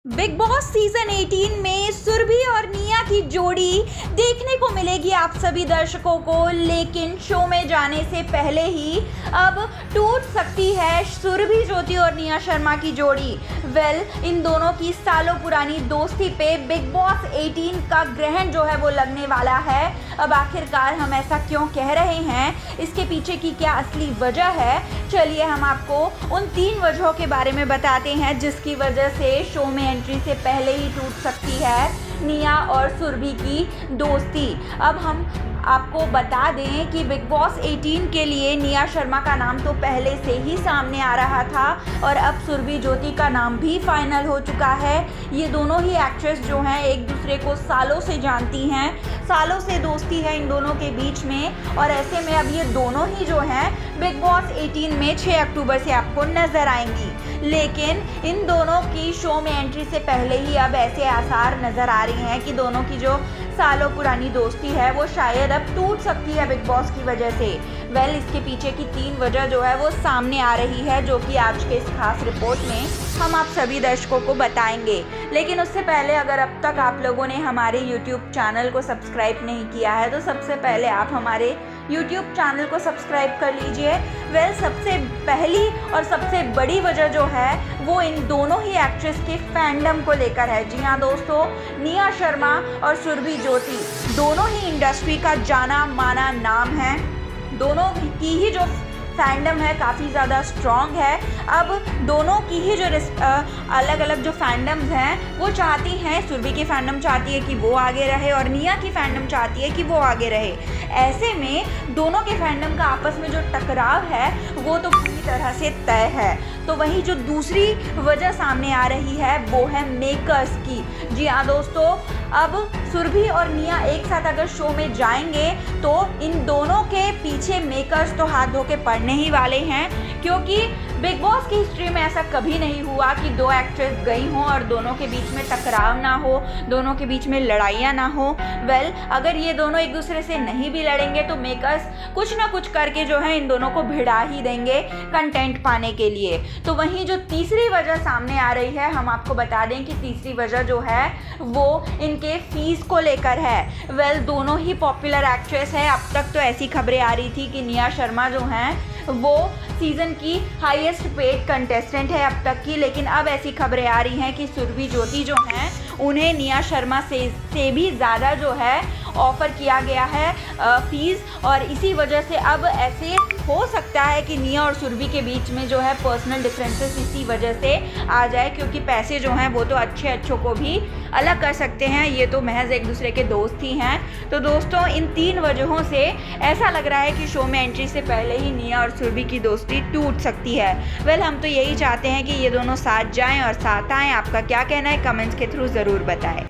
Big boss season 18 में सुरभि और निया की जोड़ी देखने को मिलेगी आप सभी दर्शकों को, लेकिन शो में जाने से पहले ही अब टूट सकती है सुरभि ज्योति और निया शर्मा की जोड़ी। इन दोनों की सालों पुरानी दोस्ती पे बिग बॉस 18 का ग्रहण जो है वो लगने वाला है। अब आखिरकार हम ऐसा क्यों कह रहे हैं, इसके पीछे की क्या असली वजह है, चलिए हम आपको उन 3 वजहों के बारे में बताते हैं जिसकी वजह से शो में एंट्री से पहले ही टूट सकती है निया और सुरभि की दोस्ती। अब हम आपको बता दें कि बिग बॉस 18 के लिए निया शर्मा का नाम तो पहले से ही सामने आ रहा था और अब सुरभि ज्योति का नाम भी फाइनल हो चुका है। ये दोनों ही एक्ट्रेस जो हैं एक दूसरे को सालों से जानती हैं, सालों से दोस्ती है इन दोनों के बीच में, और ऐसे में अब ये दोनों ही जो हैं बिग बॉस 18 में 6 अक्टूबर से आपको नजर आएंगी। लेकिन इन दोनों की शो में एंट्री से पहले ही अब ऐसे आसार नज़र आ रहे हैं कि दोनों की जो सालों पुरानी दोस्ती है वो शायद अब टूट सकती है बिग बॉस की वजह से। इसके पीछे की 3 वजह जो है वो सामने आ रही है, जो कि आज के इस खास रिपोर्ट में हम आप सभी दर्शकों को बताएंगे। लेकिन उससे पहले अगर अब तक आप लोगों ने हमारे YouTube चैनल को सब्सक्राइब नहीं किया है तो सबसे पहले आप हमारे YouTube चैनल को सब्सक्राइब कर लीजिए। सबसे पहली और सबसे बड़ी वजह जो है वो इन दोनों ही एक्ट्रेस के फैंडम को लेकर है। जी हाँ दोस्तों, निया शर्मा और सुरभि ज्योति दोनों ही इंडस्ट्री का जाना माना नाम है। दोनों की ही जो फैंडम है काफ़ी ज़्यादा स्ट्रॉन्ग है। अब दोनों की ही जो अलग अलग जो फैंडम्स हैं वो चाहती हैं, सुरभि की फैंडम चाहती है कि वो आगे रहे और निया की फैंडम चाहती है कि वो आगे रहे। ऐसे में दोनों के फैंडम का आपस में जो टकराव है वो तो पूरी तरह से तय है। तो वहीं जो दूसरी वजह सामने आ रही है वो है मेकर्स की। जी हाँ दोस्तों, अब सुरभि और निया एक साथ अगर शो में जाएंगे तो इन दोनों के पीछे मेकर्स तो हाथ धो के पड़ने ही वाले हैं, क्योंकि बिग बॉस की हिस्ट्री में ऐसा कभी नहीं हुआ कि 2 एक्ट्रेस गई हों और दोनों के बीच में टकराव ना हो, दोनों के बीच में लड़ाइयाँ ना हो। अगर ये दोनों एक दूसरे से नहीं भी लड़ेंगे तो मेकर्स कुछ ना कुछ करके जो है इन दोनों को भिड़ा ही देंगे कंटेंट पाने के लिए। तो वहीं जो तीसरी वजह सामने आ रही है, हम आपको बता दें कि तीसरी वजह जो है वो इनके फीस को लेकर है। दोनों ही पॉपुलर एक्ट्रेस है। अब तक तो ऐसी खबरें आ रही थी कि निया शर्मा जो हैं वो सीज़न की हाईएस्ट पेड कंटेस्टेंट है अब तक की, लेकिन अब ऐसी खबरें आ रही हैं कि सुरभि ज्योति जो हैं उन्हें निया शर्मा से भी ज़्यादा जो है ऑफ़र किया गया है फीस, और इसी वजह से अब ऐसे हो सकता है कि निया और सुरभि के बीच में जो है पर्सनल डिफरेंसेस इसी वजह से आ जाए, क्योंकि पैसे जो हैं वो तो अच्छों को भी अलग कर सकते हैं, ये तो महज एक दूसरे के दोस्त ही हैं। तो दोस्तों, इन 3 वजहों से ऐसा लग रहा है कि शो में एंट्री से पहले ही निया और सुरभि की दोस्ती टूट सकती है। हम तो यही चाहते हैं कि ये दोनों साथ जाएं और साथ आएँ। आपका क्या कहना है कमेंट्स के थ्रू ज़रूर बताएं।